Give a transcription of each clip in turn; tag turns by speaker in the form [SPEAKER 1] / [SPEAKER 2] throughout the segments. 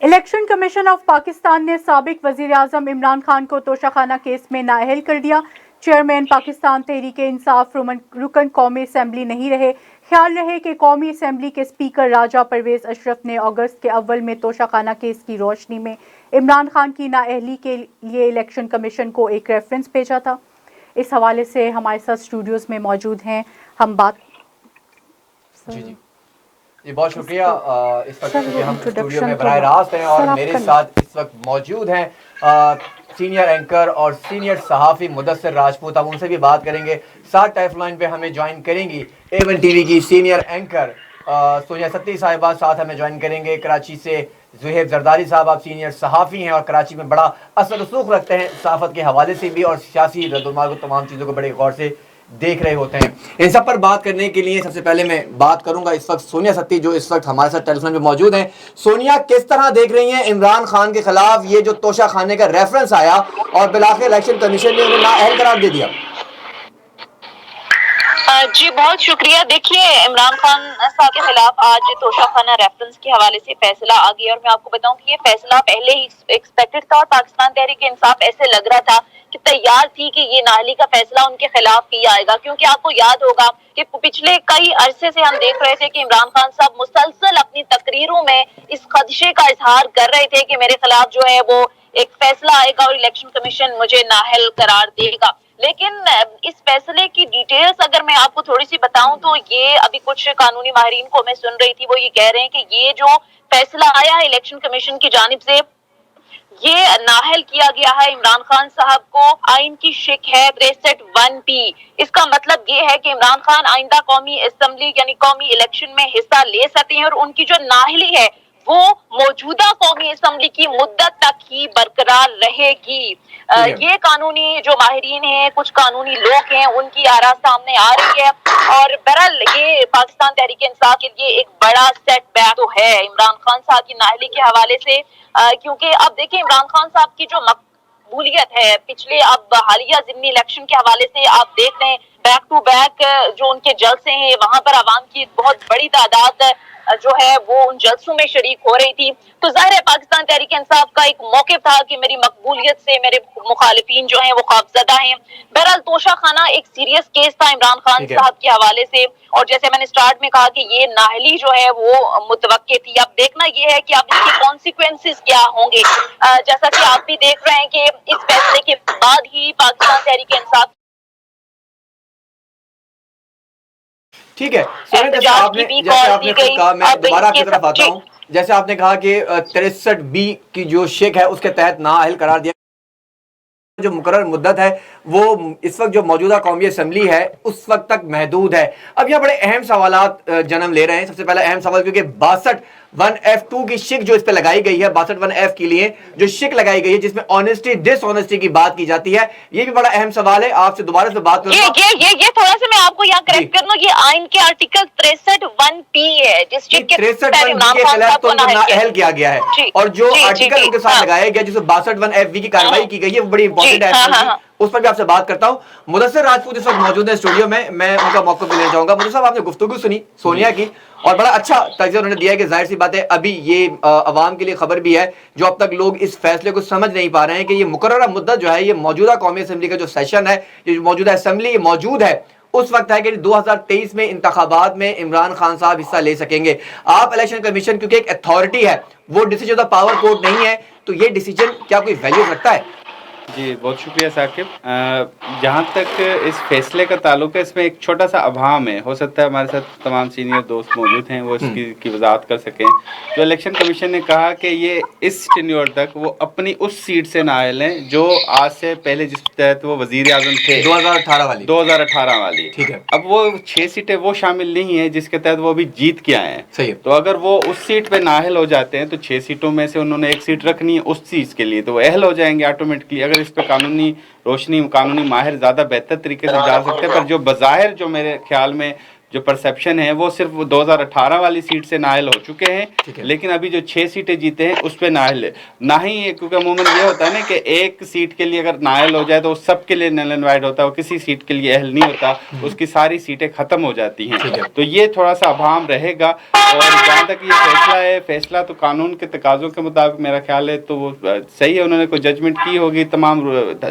[SPEAKER 1] Election commission of Pakistan نے سابق وزیر اعظم عمران خان کو توشہ کیس میں نااہل کر دیا۔ چیئرمین پاکستان تحریک انصاف رکن قومی اسمبلی نہیں رہے۔ خیال رہے کہ قومی اسمبلی کے اسپیکر راجہ پرویز اشرف نے اگست کے اول میں توشہ کیس کی روشنی میں عمران خان کی نااہلی کے لیے الیکشن کمیشن کو ایک ریفرنس بھیجا تھا۔ اس حوالے سے ہمارے ساتھ اسٹوڈیوز میں موجود ہیں، ہم بات
[SPEAKER 2] جی بہت شکریہ۔ اس وقت ہم اسٹوڈیو میں براہ راست ہیں اور میرے ساتھ اس وقت موجود ہیں سینئر اینکر اور سینئر صحافی مدثر راجپوت، ہم ان سے بھی بات کریں گے۔ ساتھ ٹیلیفون لائن پہ ہمیں جوائن کریں گی A1 ٹی وی کی سینئر اینکر سونیا ستی صاحبہ، ساتھ ہمیں جوائن کریں گے کراچی سے زہیب زرداری صاحب، آپ سینئر صحافی ہیں اور کراچی میں بڑا اثر رسوخ رکھتے ہیں صحافت کے حوالے سے بھی اور سیاسی رد و عمل کو تمام چیزوں کو بڑے غور سے دیکھ رہے ہوتے ہیں۔ ان سب پر بات کرنے کے لیے سب سے پہلے میں بات کروں گا اس وقت سونیا ستی جو اس وقت ہمارے ساتھ ٹیلی فون پہ موجود ہیں۔ سونیا، کس طرح دیکھ رہی ہیں عمران خان کے خلاف یہ جو توشہ خانے کا ریفرنس آیا اور بالآخر الیکشن کمیشن نے انہیں نااہل قرار دے دیا؟
[SPEAKER 3] جی بہت شکریہ۔ دیکھیے، عمران خان صاحب کے خلاف آج توشہ خانہ ریفرنس کے حوالے سے فیصلہ آ گیا اور میں آپ کو بتاؤں کہ یہ فیصلہ پہلے ہی ایکسپیکٹڈ تھا اور پاکستان تحریک انصاف ایسے لگ رہا تھا کہ تیار تھی کہ یہ نااہلی کا فیصلہ ان کے خلاف کیا آئے گا، کیونکہ آپ کو یاد ہوگا کہ پچھلے کئی عرصے سے ہم دیکھ رہے تھے کہ عمران خان صاحب مسلسل اپنی تقریروں میں اس خدشے کا اظہار کر رہے تھے کہ میرے خلاف جو ہے وہ ایک فیصلہ آئے گا اور الیکشن کمیشن مجھے نااہل قرار دے گا۔ لیکن اس فیصلے کی ڈیٹیلز اگر میں آپ کو تھوڑی سی بتاؤں تو یہ ابھی کچھ قانونی ماہرین کو میں سن رہی تھی، وہ یہ کہہ رہے ہیں کہ یہ جو فیصلہ آیا ہے الیکشن کمیشن کی جانب سے، یہ نااہل کیا گیا ہے عمران خان صاحب کو آئین کی شک ہے 63(1)(p۔ اس کا مطلب یہ ہے کہ عمران خان آئندہ قومی اسمبلی یعنی قومی الیکشن میں حصہ لے سکتے ہیں اور ان کی جو نااہلی ہے وہ موجودہ قومی اسمبلی کی مدت تک ہی برقرار رہے گی۔ یہ قانونی جو ماہرین ہیں، کچھ قانونی لوگ ہیں، ان کی آراء سامنے آ رہی ہے اور بہرحال یہ پاکستان تحریک انصاف کے لیے ایک بڑا سیٹ بیک تو ہے عمران خان صاحب کی نااہلی کے حوالے سے، کیونکہ اب دیکھیں عمران خان صاحب کی جو مقبولیت ہے پچھلے اب حالیہ ضمنی الیکشن کے حوالے سے آپ دیکھ رہے ہیں بیک ٹو بیک جو ان کے جلسے ہیں، وہاں پر عوام کی ایک بہت بڑی تعداد جو ہے وہ ان جلسوں میں شریک ہو رہی تھی، تو ظاہر ہے پاکستان تحریک انصاف کا ایک موقف تھا کہ میری مقبولیت سے میرے مخالفین جو ہیں وہ خوفزدہ ہیں۔ بہرحال توشہ خانہ ایک سیریس کیس تھا عمران خان صاحب کے حوالے سے، اور جیسے میں نے سٹارٹ میں کہا کہ یہ نااہلی جو ہے وہ متوقع تھی۔ اب دیکھنا یہ ہے کہ اب اس کے کانسیکوینسز کیا ہوں گے، جیسا کہ آپ بھی دیکھ رہے ہیں کہ اس فیصلے کے بعد ہی پاکستان تحریک انصاف
[SPEAKER 2] ٹھیک ہے سونیا، جیسے آپ نے خود کہا، میں دوبارہ آپ کی طرف آتا ہوں، جیسے آپ نے کہا کہ 63(b) کی جو شک ہے اس کے تحت نااہل قرار دیا، جو مقرر مدت ہے وہ اس وقت جو موجودہ قومی اسمبلی ہے اس وقت تک محدود ہے۔ اب یہاں بڑے اہم سوالات جنم لے رہے ہیں۔ سب سے پہلا اہم سوال، کیونکہ 62(1)(f)(2) کی شک جو اس پہ لگائی گئی ہے، 62(1)(f) کے لیے جو شک لگائی گئی ہے جس میں آنےسٹی ڈس آنےسٹی کی بات کی جاتی ہے، یہ بھی بڑا اہم سوال ہے۔ آپ سے دوبارہ سے بات کروں گا،
[SPEAKER 3] یہ تھوڑا سا میں آپ کو یہاں کریکٹ کر لوں، یہ آئین کے آرٹیکل 63(1)(p) ہے جس شک کے
[SPEAKER 2] 63(1)(b) کے خلاف تو ان کو نااہل کیا گیا ہے، اور جو آرٹیکل ان کے ساتھ لگایا گیا جس میں 62(1)(f) کی کارروائی کی گئی ہے وہ بڑی امپورٹنٹ ہے، اس پر بھی آپ سے بات کرتا ہوں۔ مدثر راجپوت اس وقت موجود ہیں اسٹوڈیو میں ان کا موقف بھی لینا چاہوں گا۔ مدثر صاحب، آپ نے گفتگو سنی سونیا کی اور بڑا اچھا تجزیہ انہوں نے دیا ہے کہ ظاہر سی بات ہے ابھی یہ عوام کے لیے خبر بھی ہے جو اب تک لوگ اس فیصلے کو سمجھ نہیں پا رہے ہیں کہ یہ مقررہ مدت جو ہے، یہ موجودہ قومی اسمبلی کا جو سیشن ہے، یہ موجودہ اسمبلی یہ موجود ہے اس وقت ہے کہ 2023 میں انتخابات میں عمران خان صاحب حصہ لے سکیں گے۔ آپ الیکشن کمیشن کیونکہ ایک اتھارٹی ہے، وہ ڈیسیجن آف پاور کورٹ نہیں ہے، تو یہ ڈیسیجن کیا کوئی ویلیو رکھتا ہے؟
[SPEAKER 4] جی بہت شکریہ ثاقب۔ جہاں تک اس فیصلے کا تعلق ہے، اس میں ایک چھوٹا سا ابہام ہے، ہو سکتا ہے ہمارے ساتھ تمام سینئر دوست موجود ہیں وہ اس کی وضاحت کر سکیں۔ جو الیکشن کمیشن نے کہا کہ یہ اس ٹینیور تک وہ اپنی اس سیٹ سے نااہل ہیں جو آج سے پہلے جس تحت وہ وزیر اعظم تھے، 2018 والی۔
[SPEAKER 2] ٹھیک ہے،
[SPEAKER 4] اب وہ 6 سیٹیں وہ شامل نہیں ہیں جس کے تحت وہ ابھی جیت کے آئے ہیں۔
[SPEAKER 2] صحیح ہے،
[SPEAKER 4] تو اگر وہ اس سیٹ پہ نااہل ہو جاتے ہیں تو 6 سیٹوں میں سے انہوں نے ایک سیٹ رکھنی ہے اس چیز کے لیے، تو وہ اہل ہو جائیں گے آٹومیٹکلی۔ اگر اس پہ قانونی روشنی قانونی ماہر زیادہ بہتر طریقے سے ڈال سکتے ہیں، پر جو بظاہر جو میرے خیال میں جو پرسیپشن ہے وہ صرف 2018 والی سیٹ سے نائل ہو چکے ہیں، لیکن ابھی جو 6 سیٹیں جیتے ہیں اس پہ نائل ہے نہ ہی، کیونکہ عموماً یہ ہوتا ہے نا کہ ایک سیٹ کے لیے اگر نائل ہو جائے تو سب کے لیے نل اینڈ وائڈ ہوتا ہے، وہ کسی سیٹ کے لیے اہل نہیں ہوتا، اس کی ساری سیٹیں ختم ہو جاتی ہیں، تو یہ تھوڑا سا ابہام رہے گا۔ اور جہاں تک یہ فیصلہ ہے، فیصلہ تو قانون کے تقاضوں کے مطابق میرا خیال ہے تو وہ صحیح ہے، انہوں نے کوئی ججمنٹ کی ہوگی، تمام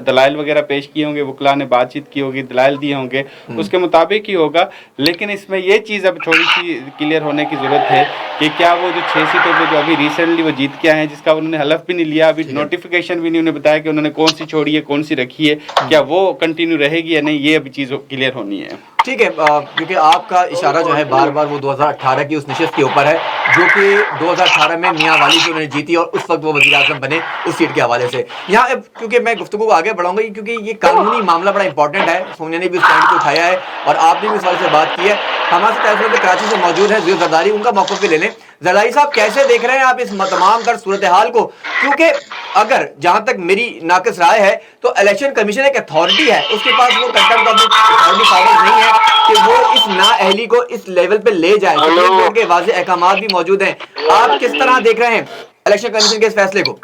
[SPEAKER 4] دلائل وغیرہ پیش کیے ہوں گے، وکلاء نے بات چیت کی ہوگی، دلائل دیے ہوں گے، اس کے مطابق ہی ہوگا۔ لیکن اس میں یہ چیز اب تھوڑی سی کلیئر ہونے کی ضرورت ہے کہ کیا وہ جو 6 سیٹوں پہ جو ابھی ریسنٹلی وہ جیت کے آئے ہیں، جس کا انہوں نے حلف بھی نہیں لیا، ابھی نوٹیفیکیشن بھی نہیں انہیں بتایا کہ انہوں نے کون سی چھوڑی ہے کون سی رکھی ہے، کیا وہ کنٹینیو رہے گی یا نہیں، یہ ابھی چیز کلیئر ہونی ہے۔
[SPEAKER 2] ٹھیک ہے، کیونکہ آپ کا اشارہ جو ہے بار بار وہ 2018 کی اس نشست کے اوپر ہے جو کہ 2018 میں میاں والی سے انہوں نے جیتی اور اس وقت وہ وزیر اعظم بنے اس سیٹ کے حوالے سے۔ یہاں کیونکہ میں گفتگو کو آگے بڑھاؤں گا کیونکہ یہ قانونی معاملہ بڑا امپورٹنٹ ہے، سونیا نے بھی اس پوائنٹ کو اٹھایا ہے اور آپ نے بھی اس حوالے سے بات کی ہے۔ ہمارے ساتھ ٹیلیفون پہ کراچی سے موجود ہیں زیور زرداری، ان کا موقف بھی لے لیں۔ زرداری صاحب کیسے دیکھ رہے ہیں آپ اس تمام تر صورتحال کو؟ کیونکہ اگر جہاں تک میری ناقص رائے ہے تو الیکشن کمیشن ایک اتھارٹی ہے، اس کے پاس وہ کنٹمپٹ آف اتھارٹی پاور نہیں ہے کہ وہ اس نااہلی کو اس لیول پہ لے جائے۔ سپریم کورٹ کے واضح احکامات بھی موجود ہیں، آپ کس طرح دیکھ رہے ہیں الیکشن کمیشن کے اس فیصلے کو؟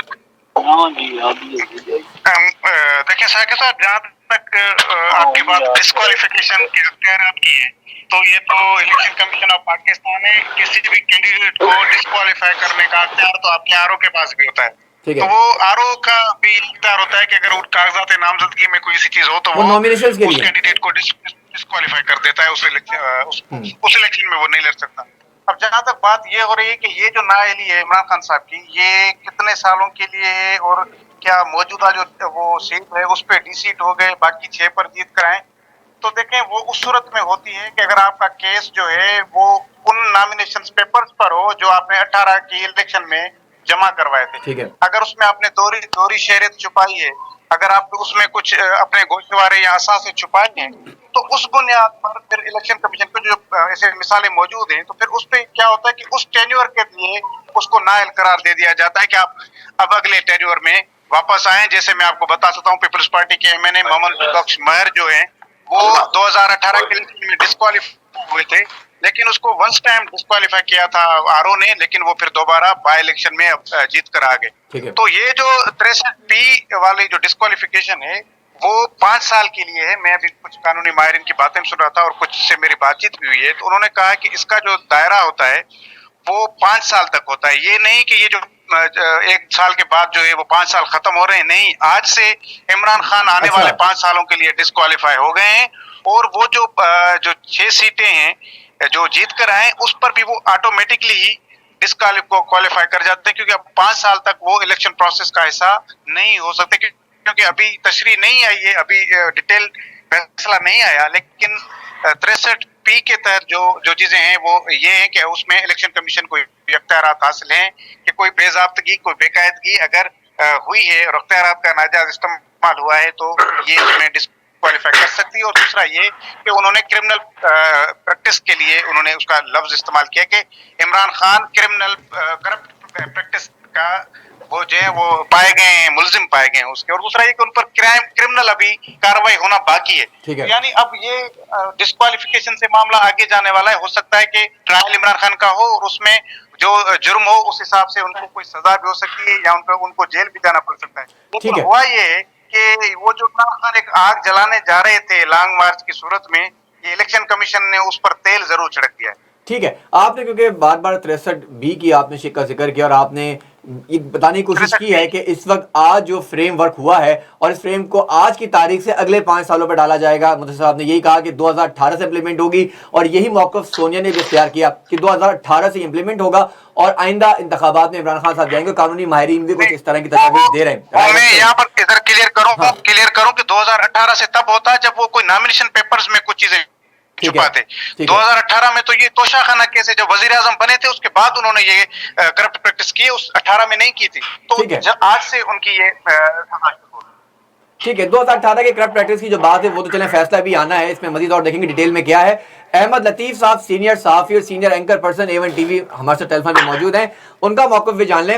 [SPEAKER 5] دیکھیں ثاقب صاحب، جہاں تک آپ کی بات ڈسکوالیفیکیشن کے اختیارات کی ہے تو یہ تو الیکشن کمیشن آف پاکستان ہے، کسی بھی کینڈیڈیٹ کو ڈسکوالیفائی کرنے کا اختیار تو آپ کے آر او کے پاس بھی ہوتا ہے، تو وہ آر او کا بھی اختیار ہوتا ہے کہ اگر کاغذات نامزدگی میں کوئی ایسی چیز ہو تو وہ اس کینڈیڈیٹ کو ڈسکوالیفائی کر دیتا ہے، اس الیکشن میں وہ نہیں لڑ سکتا۔ اب جہاں تک بات یہ ہو رہی ہے کہ یہ جو نااہلی ہے عمران خان صاحب کی، یہ کتنے سالوں کے لیے ہے اور کیا موجودہ جو وہ سیٹ ہے اس پہ ڈی سیٹ ہو گئے، باقی 6 پر جیت کر آئیں، تو دیکھیں وہ اس صورت میں ہوتی ہے کہ اگر آپ کا کیس جو ہے وہ ان نامینیشن پیپرز پر ہو جو آپ نے 18 کی الیکشن میں جمع کروائے تھے، اگر اس میں آپ نے دوہری شہریت چھپائی ہے، اگر آپ اس میں کچھ اپنے گوشوارے یا اثاثے چھپائے ہیں، تو اس بنیاد پر پھر الیکشن کمیشن کو جو ایسے مثالیں موجود ہیں تو پھر اس پہ کیا ہوتا ہے کہ اس ٹینیور کے لیے اس کو نائل قرار دے دیا جاتا ہے کہ آپ اب اگلے ٹینیور میں واپس آئیں۔ جیسے میں آپ کو بتا سکتا ہوں پیپلز پارٹی کے ایم این اے محمد بخش مہر جو ہیں وہ 2018 کے الیکشن میں ڈسکوالیفائی ہوئے تھے، لیکن اس کو ونس ٹائم ڈسکوالیفائی کیا تھا آر او نے، لیکن وہ پھر دوبارہ بائی الیکشن میں جیت کر آ گئے۔ تو یہ جو 63P والی جو ڈسکوالیفیکیشن ہے وہ 5 سال کے لیے ہے۔ میں ابھی کچھ قانونی ماہرین کی باتیں سن رہا تھا اور کچھ سے میری بات چیت بھی ہوئی ہے، تو انہوں نے کہا کہ اس کا جو دائرہ ہوتا ہے وہ 5 سال تک ہوتا ہے، یہ نہیں کہ یہ جو 1 سال کے بعد جو ہے وہ 5 سال ختم ہو رہے ہیں، نہیں، آج سے عمران خان آنے والے 5 سالوں کے لیے ڈسکوالیفائی ہو گئے ہیں، اور وہ جو 6 سیٹیں ہیں جو جیت کر آئے اس پر بھی وہ آٹومیٹکلی ہی ڈسکوالیفائی کر جاتے ہیں، کیونکہ اب 5 سال تک وہ الیکشن پروسیس کا حصہ نہیں ہو سکتے، کیونکہ ابھی تشریح نہیں آئی ہے، ابھی ڈیٹیل فیصلہ نہیں آیا، لیکن 63P کے تحت جو چیزیں ہیں وہ یہ ہیں کہ اس میں الیکشن کمیشن کو اختیارات حاصل ہیں کہ کوئی بے ضابطگی، کوئی بے قاعدگی اگر ہوئی ہے اور اختیارات کا ناجائز استعمال ہوا ہے تو یہ اس میں ڈسکوالیفائی کر سکتی ہے۔ اور دوسرا یہ کہ انہوں نے کرمنل پریکٹس کے لیے انہوں نے اس کا لفظ استعمال کیا کہ Imran Khan criminal corrupt practice کا وہ جو ہے وہ پائے گئے ہیں، ملزم پائے گئے ہیں اس کے، اور دوسرا یہ کہ ان پر کرمنل ابھی کاروائی ہونا باقی ہے، یعنی اب یہ ڈسکوالیفیکیشن سے معاملہ آگے جانے والا ہے۔ ہو سکتا ہے کہ ٹرائل عمران خان کا ہو اور اس میں جو جرم ہو اس حساب سے ان کو کوئی سزا بھی ہو سکتی ہے یا ان کو جیل بھی جانا پڑ سکتا ہے، لیکن ہوا یہ ہے کہ وہ جو عمران خان ایک آگ جلانے جا رہے تھے لانگ مارچ کی صورت میں، یہ الیکشن کمیشن نے اس پر تیل ضرور چھڑک دیا ہے۔
[SPEAKER 2] ٹھیک ہے، آپ نے کیونکہ بار بار 63B کی آپ نے شک کا ذکر کیا اور آپ نے یہ بتانے کی کوشش کی ہے کہ اس وقت آج جو فریم ورک ہوا ہے اور اس فریم کو آج کی تاریخ سے اگلے 5 سالوں پر ڈالا جائے گا، مدثر صاحب نے یہی کہا کہ 2018 سے امپلیمنٹ ہوگی اور یہی موقف سونیا نے بھی اختیار کیا کہ 2018 سے امپلیمنٹ ہوگا اور آئندہ انتخابات میں عمران خان صاحب جائیں گے۔ قانونی ماہرین بھی کچھ اس طرح کی تجاویز دے رہے ہیں۔
[SPEAKER 5] میں یہاں پر ادھر کلیئر کروں کہ 2018 سے تب ہوتا ہے جب وہ کوئی نامینیشن پیپرز میں کچھ چیزیں چھپاتے۔ 2018 میں تو یہ توشہ خانہ کیس ہے، جب وزیر اعظم بنے تھے اس کے بعد انہوں نے یہ کرپٹ پریکٹس کی، اس 18 میں نہیں کی تھی، تو آج سے ان کی یہ
[SPEAKER 2] ٹھیک ہے۔ 2018 کے کرپٹ پریکٹس کی جو بات ہے وہ تو چلیں فیصلہ بھی آنا ہے، اس میں مزید اور دیکھیں گے ڈیٹیل میں کیا ہے۔ احمد لطیف صاحب سینئر صحافی اور senior anchor person A1 TV ہمارے ساتھ ٹیلیفون پہ موجود ہیں، ان کا موقف بھی جان لیں۔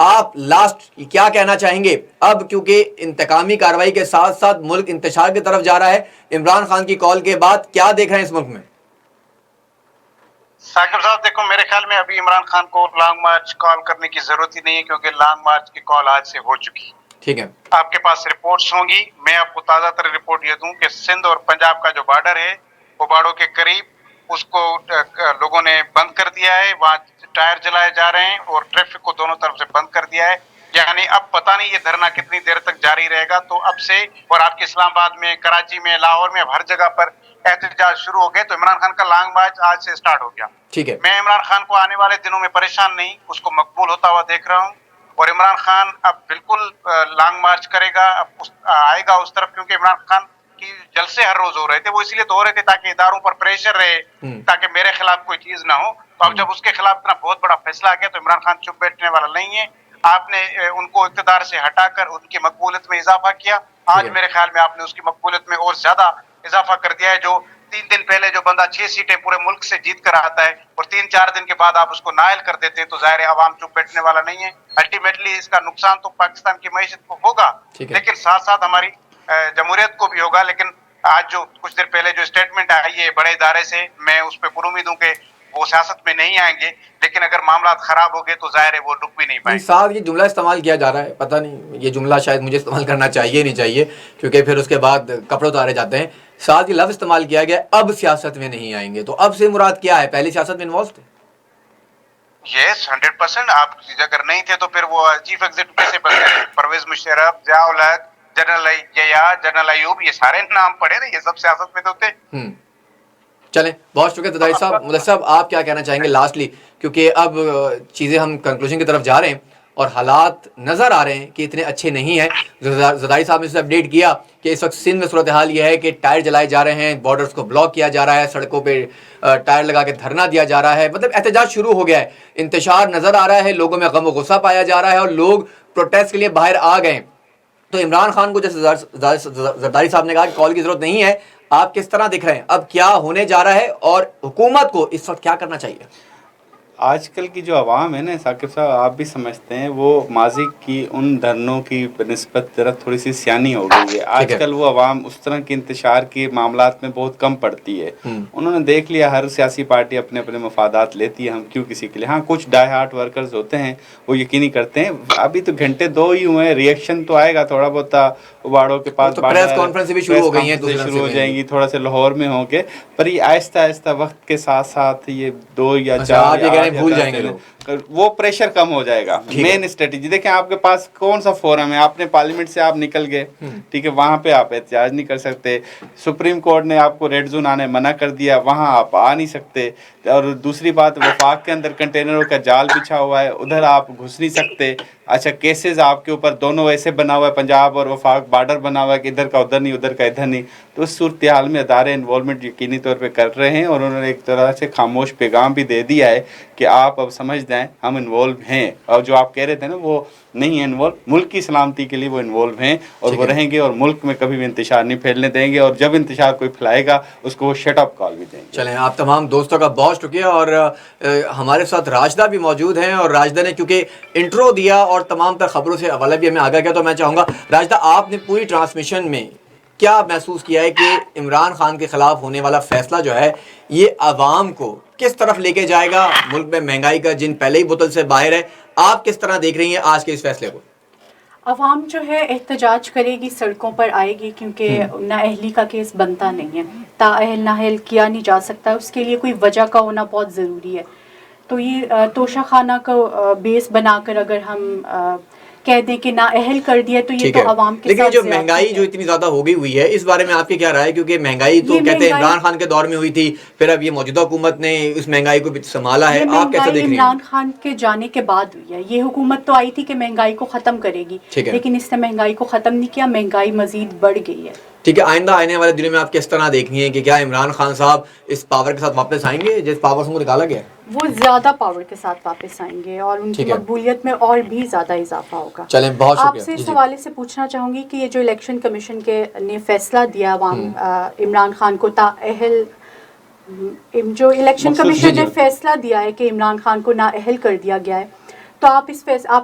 [SPEAKER 2] آپ لاسٹ کیا کہنا چاہیں گے اب، کیونکہ انتقامی کارروائی کے ساتھ ساتھ ملک انتشار کی طرف جا رہا ہے، عمران خان کی کال کے بعد کیا دیکھ رہے ہیں اس ملک میں؟
[SPEAKER 5] ثاقب صاحب دیکھو، میرے خیال میں ابھی عمران خان کو لانگ مارچ کال کرنے کی ضرورت ہی نہیں ہے، کیونکہ لانگ مارچ کی کال آج سے ہو چکی.
[SPEAKER 2] ٹھیک ہے،
[SPEAKER 5] آپ کے پاس رپورٹس ہوں گی. میں آپ کو تازہ ترین رپورٹ یہ دوں کہ سندھ اور پنجاب کا جو بارڈر ہے وہ باڑوں کے قریب اس کو لوگوں نے بند کر دیا ہے. وہاں ٹائر جلائے جا رہے ہیں اور ٹریفک کو دونوں طرف سے بند کر دیا ہے. یعنی اب پتہ نہیں یہ دھرنا کتنی دیر تک جاری رہے گا. تو اب سے، اور آپ کے اسلام آباد میں، کراچی میں، لاہور میں، ہر جگہ پر احتجاج شروع ہو گئے. تو عمران خان کا لانگ مارچ آج سے سٹارٹ ہو گیا.
[SPEAKER 2] ٹھیک ہے،
[SPEAKER 5] میں عمران خان کو آنے والے دنوں میں پریشان نہیں، اس کو مقبول ہوتا ہوا دیکھ رہا ہوں. اور عمران خان اب بالکل لانگ مارچ کرے گا، اب آئے گا اس طرف، کیونکہ عمران خان کی جلسے ہر روز ہو رہے تھے. وہ اس لیے تو ہو رہے تھے تاکہ اداروں پر پریشر رہے، تاکہ میرے خلاف کوئی چیز نہ ہو. تو اب جب اس کے خلاف اتنا بہت بڑا فیصلہ آ گیا تو عمران خان چپ بیٹھنے والا نہیں ہے. آپ نے ان کو اقتدار سے ہٹا کر ان کی مقبولیت میں اضافہ کیا. آج میرے خیال میں آپ نے اس کی مقبولیت میں اور زیادہ اضافہ کر دیا ہے. جو 3 دن پہلے جو بندہ 6 سیٹیں پورے ملک سے جیت کر آتا ہے اور 3-4 دن کے بعد آپ اس کو نائل کر دیتے ہیں، تو ظاہر ہے عوام چپ بیٹھنے والا نہیں ہے. الٹیمیٹلی اس کا نقصان تو پاکستان کی معیشت کو ہوگا، لیکن ساتھ ساتھ ہماری جمہوریت کو بھی ہوگا. لیکن آج جو کچھ دیر پہلے جو اسٹیٹمنٹ آئی ہے بڑے ادارے سے، میں اس پہ پر امید ہوں کہ وہ سیاست میں نہیں آئیں گے، لیکن اگر معاملات خراب ہو گئے تو ظاہر ہے وہ رک بھی نہیں پائیں گے.
[SPEAKER 2] ساتھ یہ جملہ استعمال کیا جا رہا ہے، پتہ نہیں یہ جملہ شاید مجھے استعمال کرنا چاہیے نہیں چاہیے، کیونکہ پھر اس کے بعد کپڑے اتارے جاتے ہیں. ساتھ یہ لفظ استعمال کیا گیا اب سیاست میں نہیں آئیں گے. تو اب سے مراد کیا ہے؟ پہلے سیاست میں انوالو تھے؟
[SPEAKER 5] یس 100%. آپ اگر نہیں تھے تو پھر وہ چیف ایگزیکٹو کیسے بنتے ہیں؟ پرویز مشرف، ضیاء الحق، جنرل جنرل ایوب، یہ سارے نام پڑے نا، یہ سب سیاست میں تو تھے.
[SPEAKER 2] چلیں، بہت شکریہ زرداری صاحب. مدثر صاحب آپ کیا کہنا چاہیں گے لاسٹلی، کیونکہ اب چیزیں ہم کنکلوژن کی طرف جا رہے ہیں اور حالات نظر آ رہے ہیں کہ اتنے اچھے نہیں ہیں. زرداری صاحب نے اسے اپڈیٹ کیا کہ اس وقت سندھ میں صورتحال یہ ہے کہ ٹائر جلائے جا رہے ہیں، بارڈرز کو بلاک کیا جا رہا ہے، سڑکوں پہ ٹائر لگا کے دھرنا دیا جا رہا ہے. مطلب احتجاج شروع ہو گیا ہے، انتشار نظر آ رہا ہے، لوگوں میں غم و غصہ پایا جا رہا ہے اور لوگ پروٹیسٹ کے لیے باہر آ گئے. تو عمران خان کو جیسے زرداری صاحب نے کہا کہ کال کی ضرورت نہیں ہے، آپ کس طرح دکھ رہے ہیں اب کیا ہونے جا رہا ہے اور حکومت کو اس وقت کیا کرنا چاہیے؟
[SPEAKER 4] آج کل کی جو عوام ہے نا ثاقب صاحب، آپ بھی سمجھتے ہیں، وہ ماضی کی ان دھرنوں کی بنسبت ذرا تھوڑی سی سیانی ہو گئی ہے. آج کل وہ عوام اس طرح کی انتشار کے معاملات میں بہت کم پڑتی ہے. انہوں نے دیکھ لیا ہر سیاسی پارٹی اپنے اپنے مفادات لیتی ہے، ہم کیوں کسی کے لیے. ہاں کچھ ڈائی ہارٹ ورکرز ہوتے ہیں وہ یقینی کرتے ہیں. ابھی تو گھنٹے 2 ہی ہوئے ہیں، ریئیکشن تو آئے گا تھوڑا بہت. واڑوں کے پاس
[SPEAKER 2] پریس کانفرنس بھی شروع ہو گئی ہیں،
[SPEAKER 4] شروع ہو جائیں گی، تھوڑا سے لاہور میں ہوں گے، پر یہ آہستہ آہستہ وقت کے ساتھ ساتھ یہ 2 یا 4
[SPEAKER 2] بھول جائیں گے لوگ،
[SPEAKER 4] وہ پریشر کم ہو جائے گا. مین اسٹریٹجی دیکھیں، آپ کے پاس کون سا فورم ہے؟ آپ نے پارلیمنٹ سے آپ نکل گئے، ٹھیک ہے، وہاں پہ آپ احتجاج نہیں کر سکتے. سپریم کورٹ نے آپ کو ریڈ زون آنے منع کر دیا، وہاں آپ آ نہیں سکتے. اور دوسری بات، وفاق کے اندر کنٹینروں کا جال بچھا ہوا ہے، ادھر آپ گھس نہیں سکتے. اچھا، کیسز آپ کے اوپر دونوں ایسے بنا ہوا ہے، پنجاب اور وفاق بارڈر بنا ہوا ہے کہ ادھر کا ادھر نہیں، ادھر کا ادھر نہیں. تو اس صورتحال میں ادارے انوالومنٹ یقینی طور پہ کر رہے ہیں، اور انہوں نے ایک طرح سے خاموش پیغام بھی دے دیا ہے کہ آپ اب سمجھ جائیں ہم انوالو ہیں. اور جو آپ کہہ رہے تھے نا وہ نہیں ہے انوالو، ملک کی سلامتی کے لیے وہ انوالو ہیں اور وہ رہیں گے، اور ملک میں کبھی بھی انتشار نہیں پھیلنے دیں گے. اور جب انتشار کوئی پھیلائے گا اس کو وہ شٹ اپ کال بھی دیں گے.
[SPEAKER 2] چلیں، آپ تمام دوستوں کا بہت شکریہ. اور ہمارے ساتھ راجدہ بھی موجود ہیں، اور راجدہ نے کیونکہ انٹرو دیا اور تمام تر خبروں سے حوالہ بھی ہمیں آگاہ کیا، تو میں چاہوں گا راجدہ آپ نے پوری ٹرانسمیشن میں کیا محسوس کیا ہے کہ عمران خان کے خلاف ہونے والا فیصلہ جو ہے یہ عوام کو کس طرف لے کے جائے گا؟ ملک میں مہنگائی کا جن پہلے ہی بوتل سے باہر ہے، آپ کس طرح دیکھ رہی ہیں آج کے اس فیصلے کو؟
[SPEAKER 1] عوام جو ہے احتجاج کرے گی، سڑکوں پر آئے گی، کیونکہ نااہلی کا کیس بنتا نہیں ہے، تااہل نااہل کیا نہیں جا سکتا، اس کے لیے کوئی وجہ کا ہونا بہت ضروری ہے. تو یہ توشہ خانہ کو بیس بنا کر اگر ہم کہہ دیں کہ نااہل کر دیا تو یہ تو عوام کے ساتھ.
[SPEAKER 2] لیکن جو مہنگائی جو اتنی زیادہ ہو گئی ہے، اس بارے میں آپ کی کیا رائے ہے؟ کیونکہ مہنگائی تو کہتے ہیں عمران خان کے دور میں ہوئی تھی، پھر اب یہ موجودہ حکومت نے اس مہنگائی کو سنبھالا ہے، آپ کیسے دیکھ رہی ہیں؟
[SPEAKER 1] عمران خان کے جانے کے بعد ہوئی ہے. یہ حکومت تو آئی تھی کہ مہنگائی کو ختم کرے گی، لیکن اس نے مہنگائی کو ختم نہیں کیا، مہنگائی مزید بڑھ گئی ہے.
[SPEAKER 2] ٹھیک ہے، آئندہ آنے والے دنوں میں آپ کس طرح دیکھنی ہے کہ کیا عمران خان صاحب اس پاور کے ساتھ واپس آئیں گے جس پاور سے وہ نکالا گیا؟
[SPEAKER 1] وہ زیادہ پاور کے ساتھ واپس آئیں گے اور ان کی مقبولیت میں اور بھی زیادہ اضافہ ہوگا.
[SPEAKER 2] چلیں، بہت شکریہ.
[SPEAKER 1] آپ سے اس حوالے سے پوچھنا چاہوں گی کہ یہ جو الیکشن کمیشن کے نے فیصلہ دیا عمران خان کو تااہل، جو الیکشن کمیشن نے فیصلہ دیا ہے کہ عمران خان کو نااہل کر دیا گیا ہے، تو آپ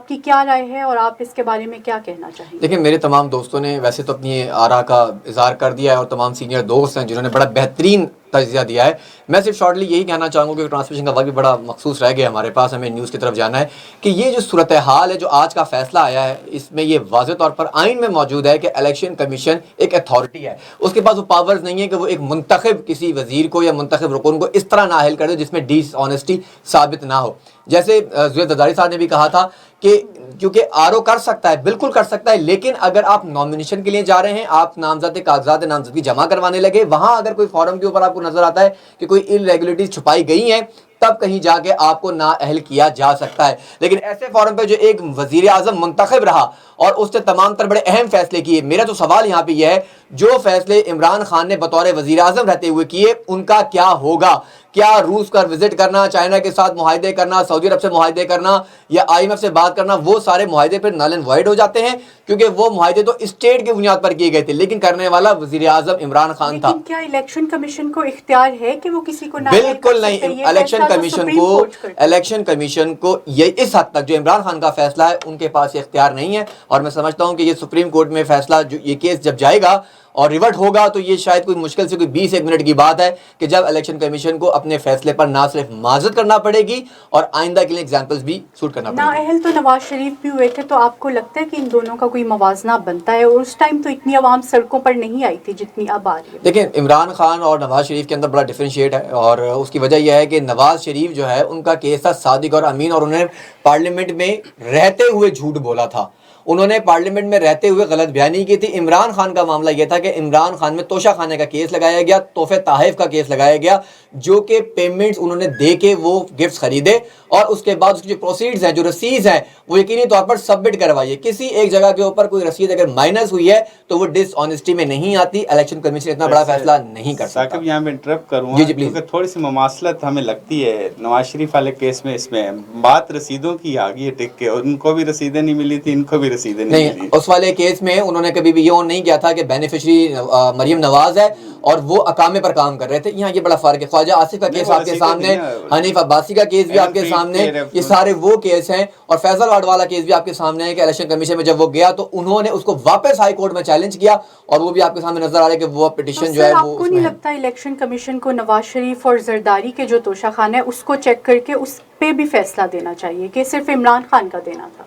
[SPEAKER 1] کی کیا رائے ہے اور آپ اس کے بارے میں کیا کہنا چاہیں گے؟
[SPEAKER 2] دیکھیں میرے تمام دوستوں نے ویسے تو اپنی آراء کا اظہار کر دیا ہے اور تمام سینئر دوست ہیں جنہوں نے بڑا بہترین تجزیہ دیا ہے. میں صرف شارٹلی یہی کہنا چاہوں گا کہ ٹرانسمیشن کا وقت بھی بڑا مخصوص رہ گیا ہمارے پاس, ہمیں نیوز کی طرف جانا ہے کہ یہ جو صورتحال ہے جو آج کا فیصلہ آیا ہے اس میں یہ واضح طور پر آئین میں موجود ہے کہ الیکشن کمیشن ایک اتھارٹی ہے, اس کے پاس وہ پاورز نہیں ہے کہ وہ ایک منتخب کسی وزیر کو یا منتخب رکن کو اس طرح نااہل کر دے جس میں ڈس آنیسٹی ثابت نہ ہو. جیسے زید زرداری صاحب نے بھی کہا تھا کہ کیونکہ آر او کر سکتا ہے, بالکل کر سکتا ہے, لیکن اگر آپ نامینیشن کے لیے جا رہے ہیں, آپ نامزد کاغذات نامزدگی جمع کروانے لگے, وہاں اگر کوئی فارم کے اوپر آپ کو نظر آتا ہے کہ کوئی irregularities چھپائی گئی ہیں, تب کہیں جا کے آپ کو نااہل کیا جا سکتا ہے. لیکن ایسے فارم پہ جو ایک وزیر اعظم منتخب رہا اور اس نے تمام تر بڑے اہم فیصلے کیے, میرا تو سوال یہاں پہ یہ ہے جو فیصلے عمران خان نے بطور وزیر اعظم رہتے ہوئے کیے ان کا کیا ہوگا؟ کیا روس کا وزٹ کرنا, چائنا کے ساتھ معاہدے کرنا, سعودی عرب سے معاہدے کرنا یا IMF سے بات کرنا, وہ سارے معاہدے پھر نل اینڈ وائڈ ہو جاتے ہیں کیونکہ وہ معاہدے تو اسٹیٹ کی بنیاد پر کیے گئے تھے, لیکن کرنے والا وزیر اعظم عمران خان تھا.
[SPEAKER 1] لیکن کیا الیکشن کمیشن کو اختیار ہے کہ وہ کسی کو
[SPEAKER 2] بالکل نہیں. الیکشن کمیشن کو یہ اس حد تک جو عمران خان کا فیصلہ ہے ان کے پاس یہ اختیار نہیں ہے, اور میں سمجھتا ہوں کہ یہ سپریم کورٹ میں فیصلہ جو یہ کیس جب جائے گا اور ریورٹ ہوگا تو یہ شاید کوئی مشکل سے کوئی 20 منٹ کی بات ہے کہ جب الیکشن کمیشن کو اپنے فیصلے پر نہ صرف معذرت کرنا پڑے گی اور آئندہ کے لیے ایگزامپلز بھی سوٹ کرنا پڑے گی.
[SPEAKER 1] نااہل تو نواز شریف بھی ہوئے تھے, تو آپ کو لگتا ہے کہ ان دونوں کا کوئی موازنہ بنتا ہے؟ اور اس ٹائم تو اتنی عوام سڑکوں پر نہیں آئی تھی جتنی اب آ رہی ہے.
[SPEAKER 2] دیکھیں عمران خان اور نواز شریف کے اندر بڑا ڈفرینشیٹ ہے, اور اس کی وجہ یہ ہے کہ نواز شریف جو ہے ان کا کیس تھا صادق اور امین, اور انہوں نے پارلیمنٹ میں رہتے ہوئے جھوٹ بولا تھا, انہوں نے پارلیمنٹ میں رہتے ہوئے غلط بیانی کی تھی. عمران خان کا معاملہ یہ تھا کہ عمران خان میں توشہ خانہ کا کیس لگایا گیا, تحفے تحائف کا کیس لگایا گیا, جو کہ پیمنٹس انہوں نے دے کے وہ گفٹس خریدے اور اس کے بعد اس کی جو پروسیڈز ہیں, جو رسیدز ہیں, وہ یقینی طور پر سبمٹ کروائیے. کسی ایک جگہ کے اوپر کوئی رسید اگر مائنس ہوئی ہے تو وہ ڈس آنیسٹی میں نہیں آتی. الیکشن کمیشن اتنا بڑا فیصلہ نہیں کر سکتا.
[SPEAKER 4] ثاقب یہاں پہ انٹرپٹ کروں
[SPEAKER 2] جی جی پلیز.
[SPEAKER 4] کیونکہ تھوڑی سی مماثلت ہمیں لگتی ہے نواز شریف والے کیس میں, اس میں بات رسیدوں کی آ گئی ہے ٹک کے, ان کو بھی رسیدیں نہیں ملی تھی, ان کو بھی رسیدیں نہیں ملی.
[SPEAKER 2] اس والے کیس میں انہوں نے کبھی بھی یہ نہیں کیا تھا کہ بینیفیشری مریم نواز ہے اور وہ اقامے پر کام کر رہے تھے. یہاں یہ بڑا فرق ہے. خواجہ آصف کا کیس آپ کے سامنے, حنیف عباسی کا کیس بھی آپ کے سامنے, یہ سارے وہ کیس ہیں, اور فیصل واڈ والا کیس بھی آپ کے سامنے ہے کہ الیکشن کمیشن میں جب وہ گیا تو انہوں نے اس کو واپس ہائی کورٹ میں چیلنج کیا, اور وہ بھی آپ کے سامنے نظر آ رہا ہے کہ وہ پٹیشن جو ہے وہ.
[SPEAKER 1] آپ کو نہیں لگتا الیکشن کمیشن کو نواز شریف اور زرداری کے جو توشہ خانہ ہے اس کو چیک کر کے اس پہ بھی فیصلہ دینا چاہیے کہ صرف عمران خان کا دینا تھا؟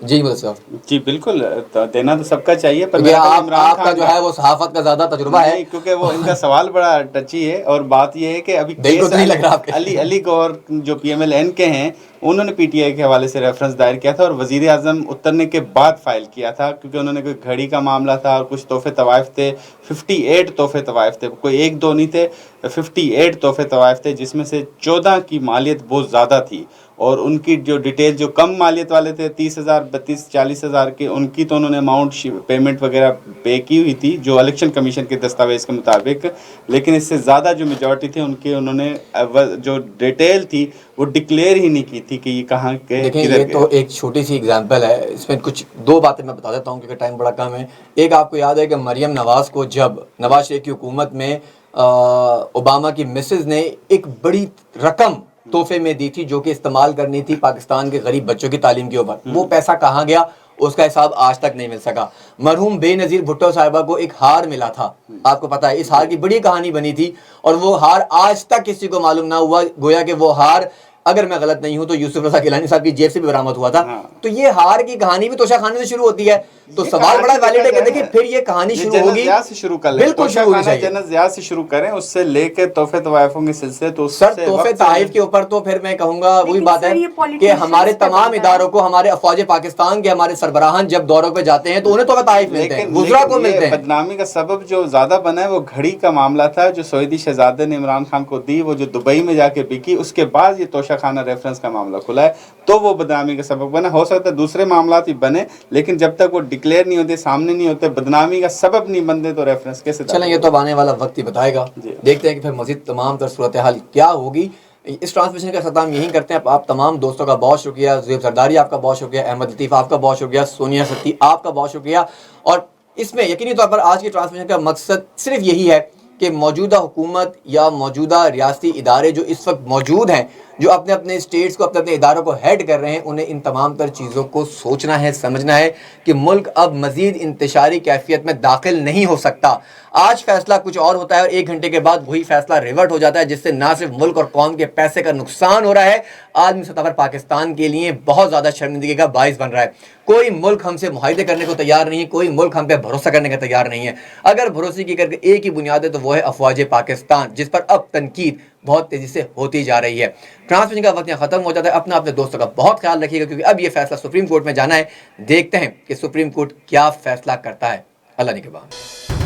[SPEAKER 2] جی مدثر
[SPEAKER 4] جی بالکل دینا تو سب کا چاہیے, پر
[SPEAKER 2] آپ کا جو ہے وہ صحافت کا زیادہ تجربہ ہے,
[SPEAKER 4] کیونکہ وہ ان کا سوال بڑا ٹچی ہے. اور بات یہ ہے کہ ابھی علی گور جو PMLN کے ہیں انہوں نے PTI کے حوالے سے ریفرنس دائر کیا تھا اور وزیر اعظم اترنے کے بعد فائل کیا تھا, کیونکہ انہوں نے کوئی گھڑی کا معاملہ تھا اور کچھ تحفے طوائف تھے. 58 تحفے طوائف تھے, کوئی ایک دو نہیں تھے, 58 تحفے طوائف تھے, جس میں سے 14 کی مالیت بہت زیادہ تھی, اور ان کی جو ڈیٹیل جو کم مالیت والے تھے 30,000 32,000 40,000 کے, ان کی تو انہوں نے اماؤنٹ پیمنٹ وغیرہ پے کی ہوئی تھی جو الیکشن کمیشن کے دستاویز کے مطابق, لیکن اس سے زیادہ جو میجورٹی تھے ان کے انہوں نے جو ڈیٹیل تھی وہ ڈکلیئر ہی نہیں کی تھی کہ یہ کہاں کے.
[SPEAKER 2] دیکھیں یہ تو ایک چھوٹی سی اگزامپل ہے, اس میں کچھ دو باتیں میں بتا دیتا ہوں کیونکہ ٹائم بڑا کم ہے. ایک آپ کو یاد ہے کہ مریم نواز کو جب نواز شریف کی حکومت میں اوباما کی مسز نے ایک بڑی رقم تحفے میں دی تھی جو کہ استعمال کرنی تھی پاکستان کے غریب بچوں کی تعلیم کے اوپر, وہ پیسہ کہاں گیا اس کا حساب آج تک نہیں مل سکا. مرحوم بے نظیر بھٹو صاحبہ کو ایک ہار ملا تھا, آپ کو پتہ ہے, اس ہار کی بڑی کہانی بنی تھی اور وہ ہار آج تک کسی کو معلوم نہ ہوا, گویا کہ وہ ہار اگر میں غلط نہیں ہوں تو یوسف رضا گیلانی صاحب کی جیب سے بھی برآمد ہوا تھا. تو یہ ہار کی کہانی بھی توشہ خانے سے شروع ہوتی ہے, تو سوال بڑا ویلڈ ہے کہ دیکھیں پھر یہ کہانی شروع ہوگی بالکل شروع ہونی چاہیے,
[SPEAKER 4] جنت ضیاء سے شروع کریں, اس سے لے کے تحفے طوائفوں کے سلسلے. تو
[SPEAKER 2] سر تحفے تحائف کے اوپر تو پھر میں کہوں گا وہی بات ہے کہ ہمارے تمام اداروں کو, ہمارے افواج پاکستان کے ہمارے سربراہان جب دوروں پہ جاتے ہیں تو انہیں تحفے تحائف ملتے ہیں, وزراء کو ملتے ہیں.
[SPEAKER 4] بدنامی کا سبب جو زیادہ بنا ہے وہ گھڑی کا معاملہ تھا جو سعودی شہزادے نے عمران خان کو دی, وہ جو دبئی میں جا کے بکی, اس کے بعد یہ توشہ خانہ ریفرنس کا معاملہ کھلا ہے, تو وہ بدنامی کا سبب بنا. ہو سکتا ہے دوسرے معاملات بھی بنے, لیکن جب تک وہ ڈکلیئر نہیں ہوتے, سامنے نہیں ہوتے, بدنامی کا سبب نہیں بنتے, تو ریفرنس کیسے؟
[SPEAKER 2] چلیں یہ تو آنے والا وقت ہی بتائے گا, دیکھتے ہیں کہ پھر مزید تمام تر صورتحال کیا ہوگی. اس ٹرانسمیشن کا ختم یہی کرتے ہیں. آپ تمام دوستوں کا بہت شکریہ, زیب زرداری آپ کا بہت شکریہ, احمد لطیف آپ کا بہت شکریہ, سونیا ستی آپ کا بہت شکریہ. اور اس میں یقینی طور پر آج کی ٹرانسمیشن کا مقصد صرف یہی ہے کہ موجودہ حکومت یا موجودہ ریاستی ادارے جو اس وقت موجود ہیں جو اپنے اپنے اسٹیٹس کو اپنے اپنے اداروں کو ہیڈ کر رہے ہیں انہیں ان تمام تر چیزوں کو سوچنا ہے, سمجھنا ہے کہ ملک اب مزید انتشاری کیفیت میں داخل نہیں ہو سکتا. آج فیصلہ کچھ اور ہوتا ہے اور 1 گھنٹے کے بعد وہی فیصلہ ریورٹ ہو جاتا ہے, جس سے نہ صرف ملک اور قوم کے پیسے کا نقصان ہو رہا ہے, عالمی سطح پر پاکستان کے لیے بہت زیادہ شرمندگی کا باعث بن رہا ہے. کوئی ملک ہم سے معاہدے کرنے کو تیار نہیں ہے, کوئی ملک ہم پہ بھروسہ کرنے کا تیار نہیں ہے. اگر بھروسے کی کر کے ایک ہی بنیاد ہے تو وہ ہے افواج پاکستان, جس پر اب تنقید بہت تیزی سے ہوتی جا رہی ہے. ٹرانسمیشن کا وقت یہاں ختم ہو جاتا ہے. اپنے دوستوں کا بہت خیال رکھیے گا, کیونکہ اب یہ فیصلہ سپریم کورٹ میں جانا ہے. دیکھتے ہیں کہ سپریم کورٹ کیا فیصلہ کرتا ہے. اللہ نگہبان.